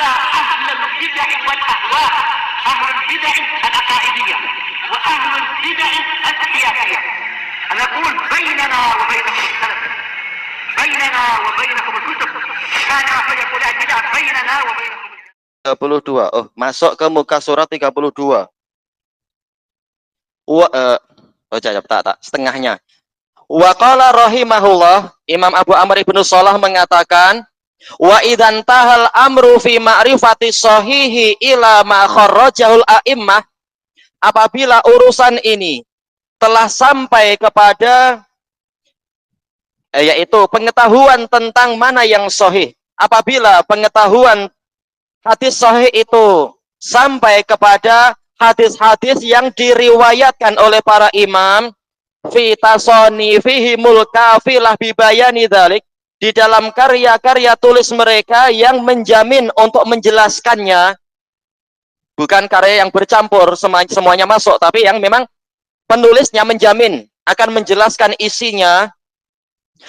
على أهل البدع والأهواء، أهل البدع العقائدية وأهل البدع السياسية. أنا أقول بيننا وبينكم السلف، بيننا وبينكم الكتب، كان فيقول البدع بيننا وبينكم. 32. Oh, masuk ke muka surat 32. Tak, setengahnya. Wa qala rahimahullah, Imam Abu Amr ibnu Shalah mengatakan, wa idzan tahal amru fi ma'rifati sahihi ila ma kharrajahul a'immah, apabila urusan ini telah sampai kepada yaitu pengetahuan tentang mana yang sahih, apabila pengetahuan hadis sahih itu sampai kepada hadis-hadis yang diriwayatkan oleh para imam fi tasonifihimul kafilah bibayani dzalik, di dalam karya-karya tulis mereka yang menjamin untuk menjelaskannya, bukan karya yang bercampur semuanya masuk, tapi yang memang penulisnya menjamin akan menjelaskan isinya.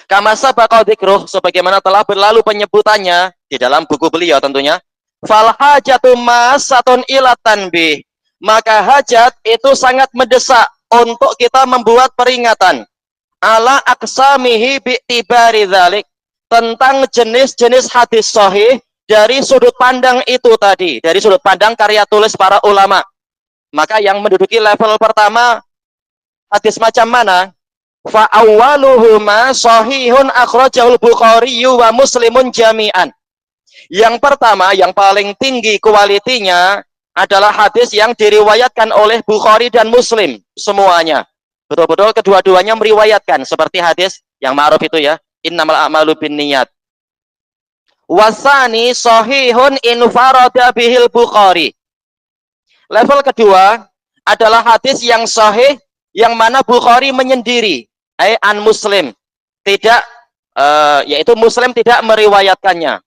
Kama sabaqa dzikruh, sebagaimana telah berlalu penyebutannya di dalam buku beliau tentunya. Fal hajatu masatun ila tanbih, maka hajat itu sangat mendesak untuk kita membuat peringatan ala aqsamihi bi'tibari dzalik, tentang jenis-jenis hadis sahih dari sudut pandang itu tadi, dari sudut pandang karya tulis para ulama. Maka yang menduduki level pertama hadis macam mana? Fa awwaluhuma sahihun akhrajahul Bukhari wa Muslimun jami'an. Yang pertama, yang paling tinggi kualitinya adalah hadis yang diriwayatkan oleh Bukhari dan Muslim semuanya. Betul-betul kedua-duanya meriwayatkan, seperti hadis yang ma'ruf itu ya, innamal a'malu binniyat. Wasani sahihun infarada bihil Bukhari. Level kedua adalah hadis yang sahih yang mana Bukhari menyendiri, an Muslim, tidak yaitu Muslim tidak meriwayatkannya.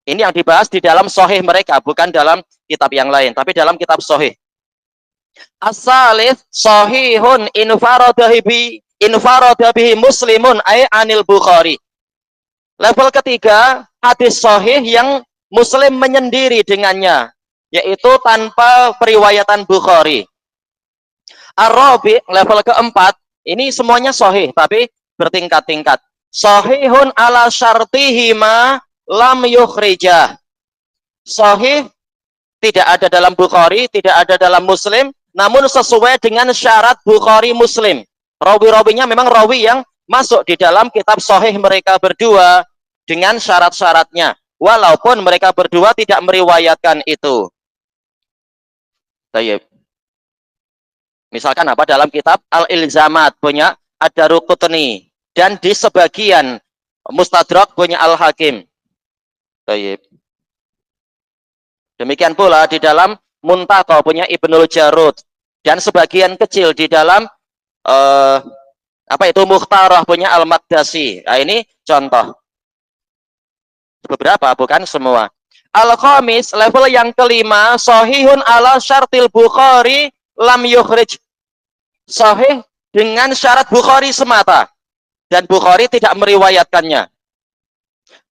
Ini yang dibahas di dalam sahih mereka, bukan dalam kitab yang lain, tapi dalam kitab sahih. As-salits sahihun infarada bihi Muslimun anil Bukhari. Level ketiga, hadis sahih yang Muslim menyendiri dengannya, yaitu tanpa periwayatan Bukhari. Ar-rabi, level keempat, ini semuanya sahih tapi bertingkat-tingkat. Sahihun ala syartihima lam yukhrijah. Sahih tidak ada dalam Bukhari, tidak ada dalam Muslim, namun sesuai dengan syarat Bukhari Muslim. Rawi-rawinya memang rawi yang masuk di dalam kitab sahih mereka berdua dengan syarat-syaratnya, walaupun mereka berdua tidak meriwayatkan itu. Baik. Misalkan apa, dalam kitab Al-Ilzamat punya Ad-Daruqutni, dan di sebagian Mustadrak punya Al-Hakim. Baik. Demikian pula di dalam Muntaqa punya Ibnul Jarud, dan sebagian kecil di dalam Mukhtarah punya Al-Maqdasi. Nah, ini contoh. Beberapa, bukan semua. Al-Khamis, level yang kelima, sahihun ala syartil Bukhari lam yukhrij. Sahih dengan syarat Bukhari semata, dan Bukhari tidak meriwayatkannya.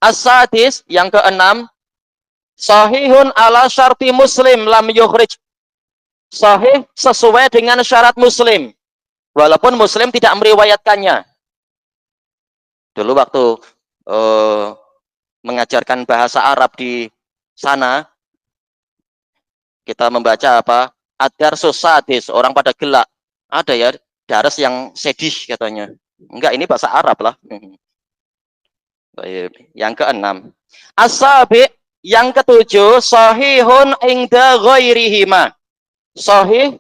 As-sadis, yang keenam, sahihun ala syarti Muslim lam yukhrij. Sahih sesuai dengan syarat Muslim, walaupun Muslim tidak meriwayatkannya. Dulu waktu mengajarkan bahasa Arab di sana, kita membaca apa? Ad-darsus sadis, orang pada gelak. Ada ya daras yang sedih katanya. Enggak, ini bahasa Arab lah. Yang keenam, as-sabi, yang ketujuh, sahihun inda ghairihima. Sahih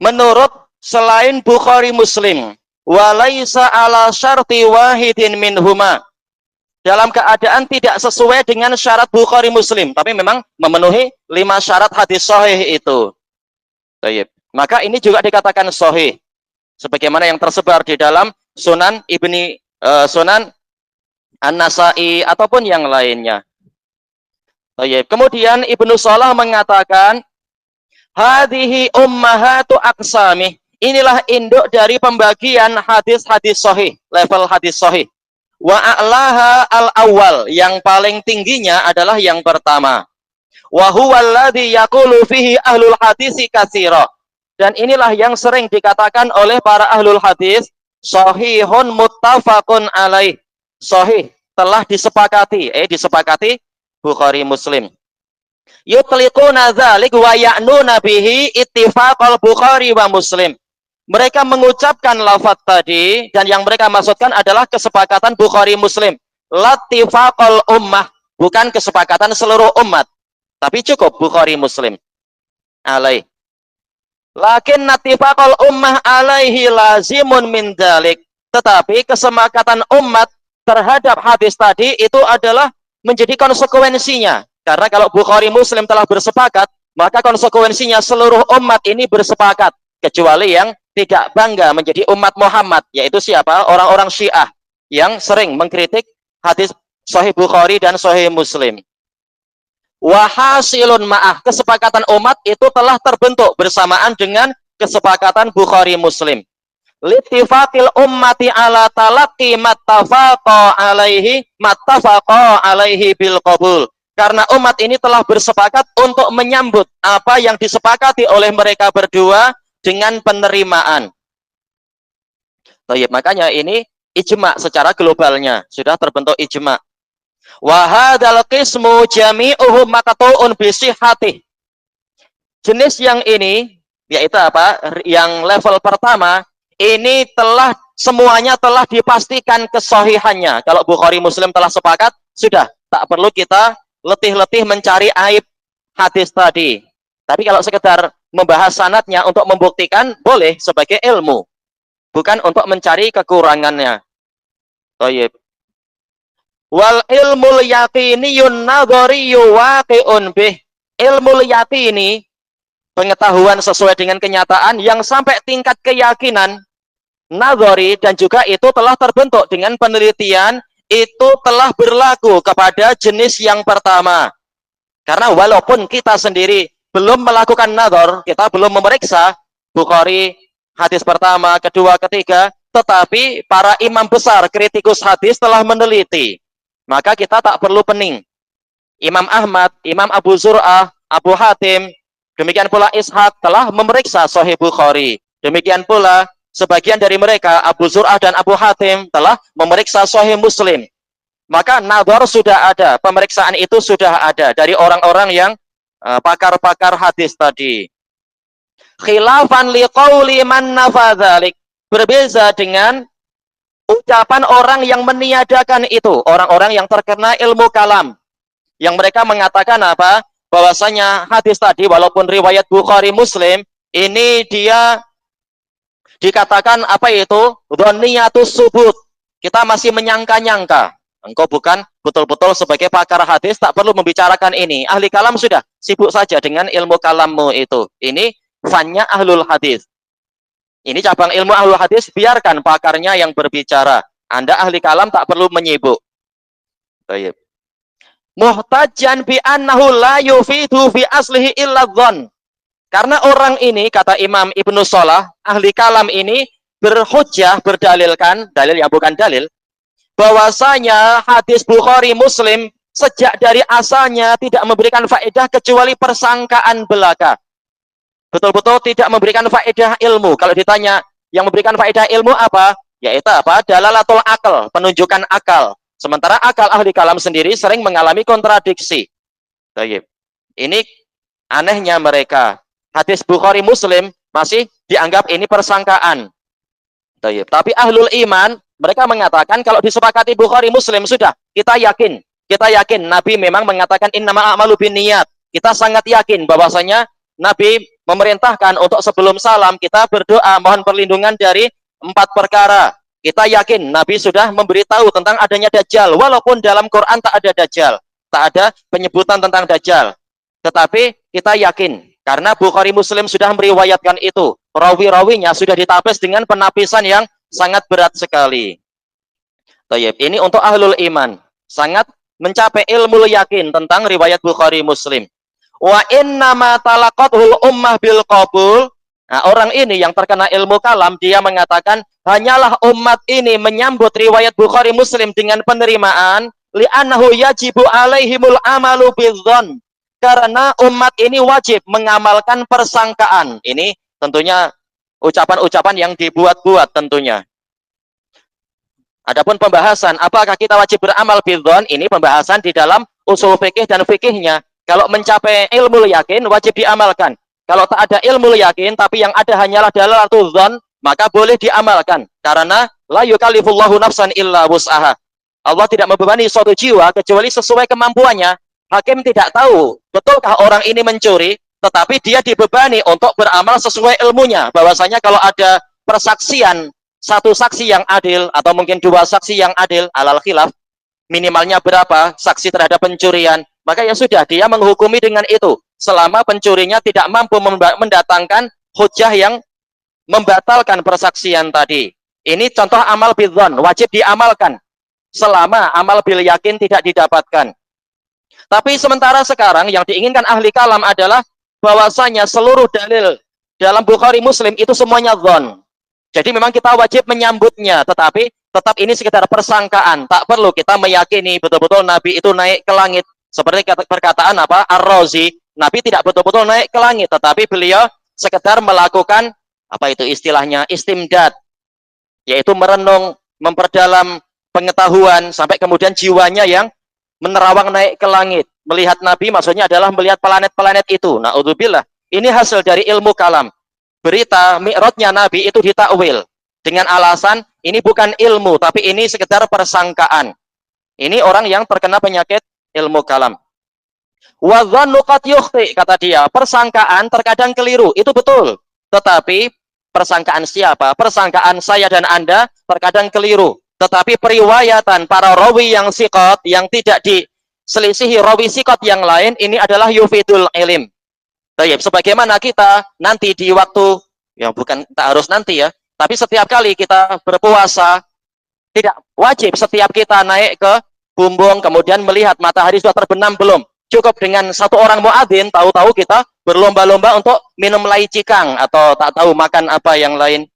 menurut selain Bukhari Muslim, walaisa ala syarti wahidin minhuma. Dalam keadaan tidak sesuai dengan syarat Bukhari Muslim, tapi memang memenuhi 5 syarat hadis sahih itu. Baik. Maka ini juga dikatakan sahih, sebagaimana yang tersebar di dalam Sunan Sunan An-Nasai ataupun yang lainnya. Baik. Kemudian Ibnu Shalah mengatakan, hadhihi ummahatu aqsami. Inilah induk dari pembagian hadis-hadis sahih, level hadis sahih. Wa a'laha al-awwal, yang paling tingginya adalah yang pertama. Wa huwa alladhi yaqulu fihi ahlul hadisi katsira. Dan inilah yang sering dikatakan oleh para ahlul hadis, sahihun muttafaqun alaih. Sahih, telah disepakati, disepakati Bukhari Muslim. Yutliquna dzalik wa ya'nuna bihi ittifaqal Bukhari wa Muslim. Mereka mengucapkan lafaz tadi dan yang mereka maksudkan adalah kesepakatan Bukhari Muslim. Latifaqal ummah, bukan kesepakatan seluruh umat, tapi cukup Bukhari Muslim alaih. Lakin natifaqal ummah alaihi lazimun min dzalik. Tetapi kesepakatan umat terhadap hadis tadi itu adalah menjadi konsekuensinya. Karena kalau Bukhari Muslim telah bersepakat, maka konsekuensinya seluruh umat ini bersepakat. Kecuali yang tidak bangga menjadi umat Muhammad, yaitu siapa? Orang-orang Syiah yang sering mengkritik hadis Sahih Bukhari dan Sahih Muslim. Wahasilun ma'ah, kesepakatan umat itu telah terbentuk bersamaan dengan kesepakatan Bukhari Muslim. Litifaqil ummati ala talaqi mattafaqa alaihi bil qabul. Karena umat ini telah bersepakat untuk menyambut apa yang disepakati oleh mereka berdua dengan penerimaan. Makanya ini ijma secara globalnya, sudah terbentuk ijma. Wa hadzal qismu jami'uhum maqtu'un bi sihhatih. Jenis yang ini yaitu apa? Yang level pertama ini telah semuanya telah dipastikan kesahihannya. Kalau Bukhari Muslim telah sepakat, sudah tak perlu kita letih-letih mencari aib hadis tadi. Tapi kalau sekedar membahas sanadnya untuk membuktikan, boleh sebagai ilmu, bukan untuk mencari kekurangannya. Thayyib. Wal ilmul yaqiniyun nadhariyyu waqi'un bih. Ilmul yaqini, pengetahuan sesuai dengan kenyataan yang sampai tingkat keyakinan, nadhari, dan juga itu telah terbentuk dengan penelitian, itu telah berlaku kepada jenis yang pertama. Karena walaupun kita sendiri belum melakukan nadhar, kita belum memeriksa Bukhari hadis pertama, kedua, ketiga, tetapi para imam besar kritikus hadis telah meneliti, maka kita tak perlu pening. Imam Ahmad, Imam Abu Zur'ah, Abu Hatim, demikian pula Ishaq telah memeriksa Sahih Bukhari. Demikian pula sebagian dari mereka, Abu Zur'ah dan Abu Hatim, telah memeriksa Sahih Muslim. Maka nadhar sudah ada, pemeriksaan itu sudah ada dari orang-orang yang pakar-pakar hadis tadi. Khilafan liqauli man nafadzalik, berbeza dengan ucapan orang yang meniadakan itu, orang-orang yang terkena ilmu kalam, yang mereka mengatakan apa? Bahwasanya hadis tadi walaupun riwayat Bukhari Muslim ini dia dikatakan apa itu? Dhonniyatus subut. Kita masih menyangka-nyangka. Engkau bukan betul-betul sebagai pakar hadis, tak perlu membicarakan ini. Ahli kalam sudah sibuk saja dengan ilmu kalammu itu. Ini fannya ahlul hadis. Ini cabang ilmu ahlul hadis, biarkan pakarnya yang berbicara. Anda ahli kalam tak perlu menyibuk. Baik. Muhtajjan bi annahu la yufidu fi aslihi illa dhon. Karena orang ini, kata Imam Ibnu Shalah, ahli kalam ini berhujjah, berdalilkan, dalil yang bukan dalil, bahwasanya hadis Bukhari Muslim sejak dari asalnya tidak memberikan faedah kecuali persangkaan belaka. Betul-betul tidak memberikan faedah ilmu. Kalau ditanya yang memberikan faedah ilmu apa? Yaitu apa? Dalalatul akal, penunjukan akal. Sementara akal ahli kalam sendiri sering mengalami kontradiksi. Ini anehnya mereka. Hadis Bukhari Muslim masih dianggap ini persangkaan. Tapi ahlul iman, mereka mengatakan kalau disepakati Bukhari Muslim sudah, kita yakin Nabi memang mengatakan innamal a'malu binniyat. Kita sangat yakin bahwasanya Nabi memerintahkan untuk sebelum salam kita berdoa mohon perlindungan dari 4 perkara. Kita yakin Nabi sudah memberitahu tentang adanya Dajjal, walaupun dalam Quran tak ada Dajjal, tak ada penyebutan tentang Dajjal. Tetapi kita yakin karena Bukhari Muslim sudah meriwayatkan itu. Rawi-rawinya sudah ditapis dengan penapisan yang sangat berat sekali. Ini untuk ahlul iman, sangat mencapai ilmu yakin tentang riwayat Bukhari Muslim. Wa inna ma talaqathul ummah bil qabul. Nah, orang ini yang terkena ilmu kalam, dia mengatakan, hanyalah umat ini menyambut riwayat Bukhari Muslim dengan penerimaan, li'annahu yajibu alaihimul amalu bidzon. Karena umat ini wajib mengamalkan persangkaan. Ini tentunya ucapan-ucapan yang dibuat-buat tentunya. Adapun pembahasan apakah kita wajib beramal bidzon, ini pembahasan di dalam usul fikih dan fikihnya. Kalau mencapai ilmu yakin wajib diamalkan. Kalau tak ada ilmu yakin tapi yang ada hanyalah dalalatul dzon, maka boleh diamalkan karena la yukallifullahu nafsan illa wus'aha. Allah tidak membebani suatu jiwa kecuali sesuai kemampuannya. Hakim tidak tahu betulkah orang ini mencuri, tetapi dia dibebani untuk beramal sesuai ilmunya. Bahwasanya kalau ada persaksian satu saksi yang adil atau mungkin dua saksi yang adil alal khilaf, minimalnya berapa saksi terhadap pencurian, maka ya sudah, dia menghukumi dengan itu selama pencurinya tidak mampu mendatangkan hujah yang membatalkan persaksian tadi. Ini contoh amal bidzon, wajib diamalkan selama amal bil yakin tidak didapatkan. Tapi sementara sekarang yang diinginkan ahli kalam adalah bahwasanya seluruh dalil dalam Bukhari Muslim itu semuanya dzon. Jadi memang kita wajib menyambutnya, tetapi tetap ini sekedar persangkaan. Tak perlu kita meyakini betul-betul Nabi itu naik ke langit. Seperti perkataan apa? Ar-Razi, Nabi tidak betul-betul naik ke langit, tetapi beliau sekedar melakukan apa itu istilahnya istimdad, yaitu merenung, memperdalam pengetahuan sampai kemudian jiwanya yang menerawang naik ke langit. Melihat Nabi maksudnya adalah melihat planet-planet itu. Na'udzubillah. Ini hasil dari ilmu kalam. Berita mi'rajnya Nabi itu ditakwil dengan alasan ini bukan ilmu tapi ini sekedar persangkaan. Ini orang yang terkena penyakit ilmu kalam. Wa dzannu qad yukhti, kata dia, persangkaan terkadang keliru, itu betul. Tetapi persangkaan siapa? Persangkaan saya dan Anda terkadang keliru. Tetapi periwayatan para rawi yang siqat yang tidak diselisihi rawi siqat yang lain ini adalah yufidul ilm. Sebagaimana kita nanti di waktu, ya bukan tak harus nanti ya, tapi setiap kali kita berpuasa, tidak wajib setiap kita naik ke bumbung, kemudian melihat matahari sudah terbenam belum. Cukup dengan satu orang muadzin, tahu-tahu kita berlomba-lomba untuk minum lai cikang, atau tak tahu makan apa yang lain.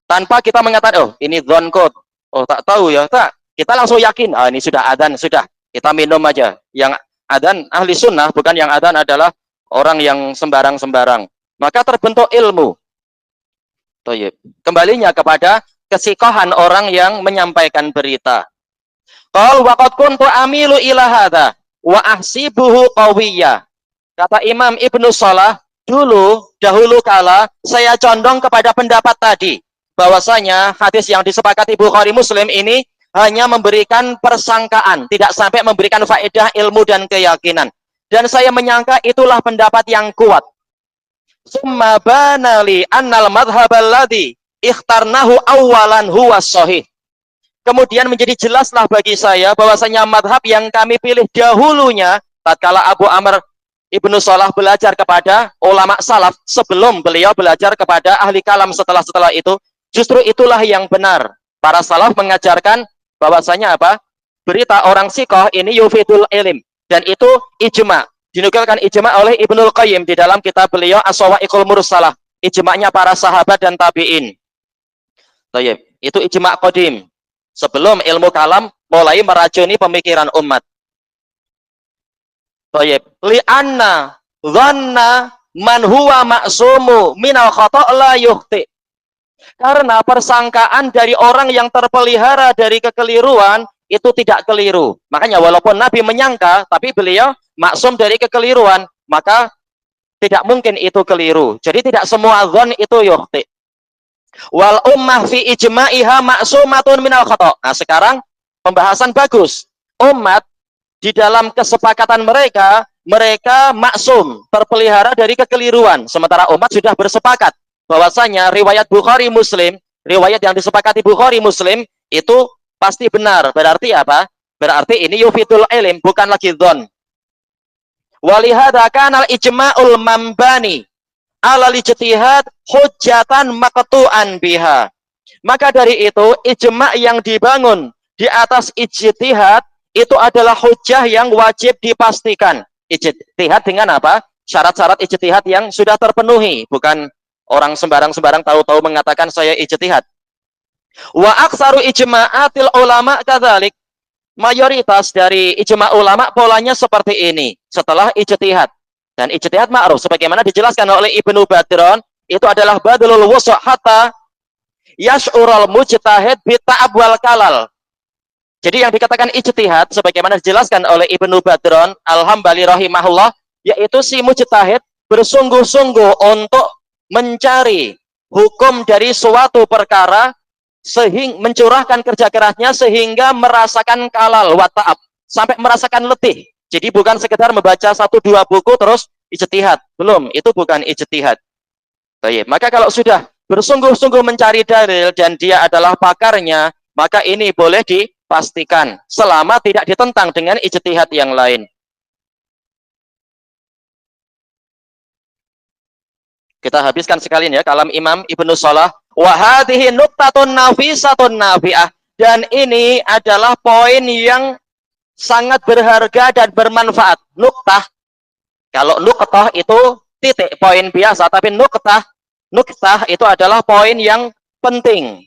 Tanpa kita mengatakan, oh ini dzon code, oh tak tahu ya, tak. Kita langsung yakin, ah ini sudah adzan, sudah, kita minum aja. Yang adzan ahli sunnah, bukan yang adzan adalah orang yang sembarang-sembarang. Maka terbentuk ilmu. Kembalinya kepada kesikohan orang yang menyampaikan berita. Qal waqad kuntu amilu ila hadza wa ahsibuhu qawiyya. Kata Imam Ibnu Shalah, dahulu kala saya condong kepada pendapat tadi, bahwasanya hadis yang disepakati Bukhari Muslim ini hanya memberikan persangkaan, tidak sampai memberikan faedah ilmu dan keyakinan. Dan saya menyangka itulah pendapat yang kuat. Summa banali annal madhhab alladhi ikhtarnahu awalan huwa sahih. Kemudian menjadi jelaslah bagi saya bahwasanya madhab yang kami pilih dahulunya tatkala Abu Amr Ibnu Shalah belajar kepada ulama salaf sebelum beliau belajar kepada ahli kalam setelah itu, justru itulah yang benar. Para salaf mengajarkan bahwasanya apa? Berita orang sikoh ini yufidul ilm. Dan itu ijma, dinukilkan ijma oleh Ibnul Qayyim di dalam kitab beliau As-Sawa'iqul Mursalah, ijma'nya para sahabat dan tabi'in. Itu ijma' qadim, sebelum ilmu kalam mulai meracuni pemikiran umat. Li'anna dhanna man huwa ma'sumu minal khata' la yukhti. Karena persangkaan dari orang yang terpelihara dari kekeliruan itu tidak keliru. Makanya walaupun Nabi menyangka, tapi beliau maksum dari kekeliruan, maka tidak mungkin itu keliru. Jadi tidak semua dzon itu yukhti. Wal ummah fi ijma'iha ma'sumatun minal khata'. Nah, sekarang pembahasan bagus. Umat di dalam kesepakatan mereka maksum, terpelihara dari kekeliruan. Sementara umat sudah bersepakat bahwasanya riwayat Bukhari Muslim, riwayat yang disepakati Bukhari Muslim itu pasti benar. Berarti apa? Berarti ini yufidul ilm, bukan lagi dzon. Walihada kanal ijma'ul mambani ala ijtihad hujjatan maqtu'an biha. Maka dari itu ijma' yang dibangun di atas ijtihad itu adalah hujjah yang wajib dipastikan. Ijtihad dengan apa? Syarat-syarat ijtihad yang sudah terpenuhi, bukan Orang sembarang-sembarang tahu-tahu mengatakan saya ijtihad. Wa aksaru ijma'atil ulama kadzalik. Mayoritas dari ijma' ulama polanya seperti ini setelah ijtihad. Dan ijtihad ma'ruf sebagaimana dijelaskan oleh Ibnu Badron, itu adalah badlul wusu' hatta yash'ural mujtahid bi ta'ab wal kalal. Jadi yang dikatakan ijtihad sebagaimana dijelaskan oleh Ibnu Badron Al-Hambali rahimahullah, yaitu si mujtahid bersungguh-sungguh untuk mencari hukum dari suatu perkara sehingga mencurahkan kerja kerasnya sehingga merasakan kalal wa ta'ab, sampai merasakan letih. Jadi bukan sekedar membaca 1-2 buku terus ijtihad. Belum, itu bukan ijtihad. Baik, maka kalau sudah bersungguh-sungguh mencari dalil dan dia adalah pakarnya, maka ini boleh dipastikan selama tidak ditentang dengan ijtihad yang lain. Kita habiskan sekalian ya kalam Imam Ibnu Shalah. Wa hadhihi nuqtatun nafisatun nafi'ah. Dan ini adalah poin yang sangat berharga dan bermanfaat. Nuktah. Kalau nuktah itu titik poin biasa, tapi nuktah itu adalah poin yang penting.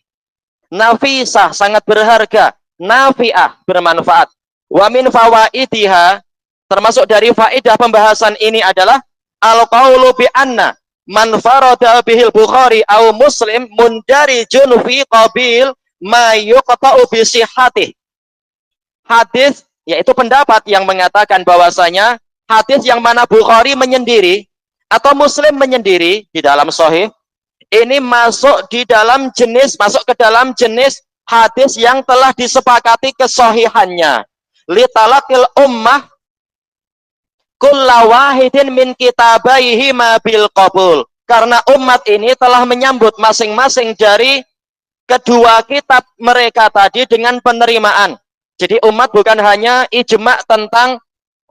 Nafisah sangat berharga, nafi'ah bermanfaat. Wa min fawaidiha, termasuk dari faedah pembahasan ini adalah al-qaulu bi anna man farada bihil Bukhari au Muslim mundarijun fi qabil ma yuqta'u bi sihhatih. Hadis yaitu pendapat yang mengatakan bahwasanya hadis yang mana Bukhari menyendiri atau Muslim menyendiri di dalam sahih ini masuk ke dalam jenis hadis yang telah disepakati kesahihannya. Li talaqil ummah kulla wahidin min kitabaihi ma bil qabul. Karena umat ini telah menyambut masing-masing dari kedua kitab mereka tadi dengan penerimaan. Jadi umat bukan hanya ijma' tentang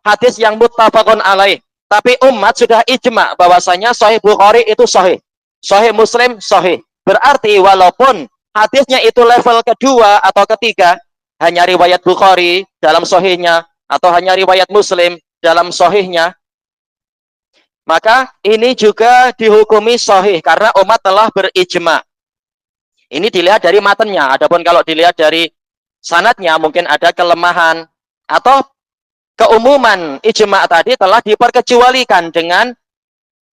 hadis yang muttafaqun alaih, tapi umat sudah ijma' bahwasanya sahih Bukhari itu sahih, sahih Muslim sahih. Berarti walaupun hadisnya itu level kedua atau ketiga, hanya riwayat Bukhari dalam sahihnya atau hanya riwayat Muslim dalam sahihnya, maka ini juga dihukumi sahih karena umat telah berijma'. Ini dilihat dari matanya. Adapun kalau dilihat dari sanadnya mungkin ada kelemahan atau keumuman ijma' tadi telah diperkecualikan dengan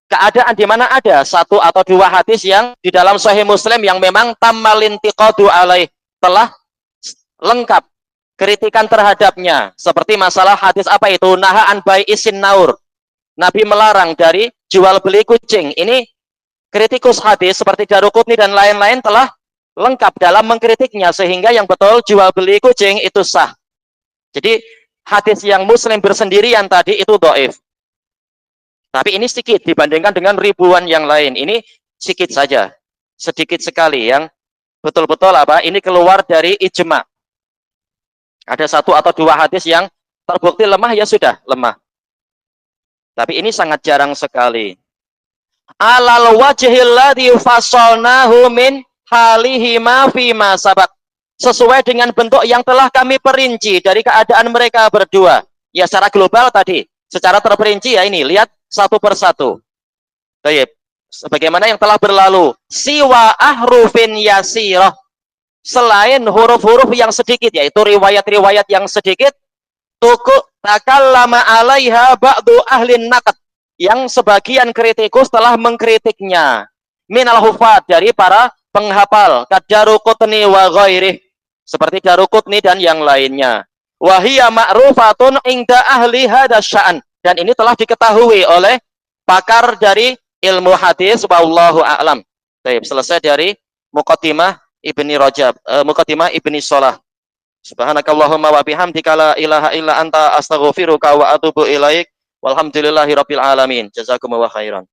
keadaan di mana ada 1 atau 2 hadis yang di dalam sahih Muslim yang memang tammal intiqadu alaih, telah lengkap kritikan terhadapnya, seperti masalah hadis apa itu nahaan bai isin naur, Nabi melarang dari jual beli kucing. Ini kritikus hadis seperti Daruqutni dan lain-lain telah lengkap dalam mengkritiknya sehingga yang betul jual beli kucing itu sah. Jadi hadis yang Muslim bersendirian tadi itu dhaif. Tapi ini sedikit dibandingkan dengan ribuan yang lain. Ini sedikit saja, sedikit sekali yang betul-betul ini keluar dari ijma'. Ada 1 atau 2 hadis yang terbukti lemah, ya sudah lemah. Tapi ini sangat jarang sekali. Alal wajhil ladzi fasalnahu min halihi ma fi ma sabaq. Sesuai dengan bentuk yang telah kami perinci dari keadaan mereka berdua. Ya secara global tadi, secara terperinci ya ini, lihat satu persatu. Baik, sebagaimana yang telah berlalu. Siwa ahrufin yasirah. Selain huruf-huruf yang sedikit, yaitu riwayat-riwayat yang sedikit, tuku takallama alaiha ba'du ahlin naqd, yang sebagian kritikus telah mengkritiknya. Minal hufat, dari para penghafal, kadaruqutni wa ghairih, seperti Daruqutni dan yang lainnya. Wahiyya ma'rufatun inda ahli hadasya'an, dan ini telah diketahui oleh pakar dari ilmu hadis, wallahu a'lam. Baik, selesai dari muqaddimah Ibni Rajab, muqaddimah Ibni Shalah. Subhanakallahumma wa bihamdika la ilaha illa anta astaghfiruka wa atubu ilaik. Walhamdulillahirabbil alamin. Jazakumullahu khairan.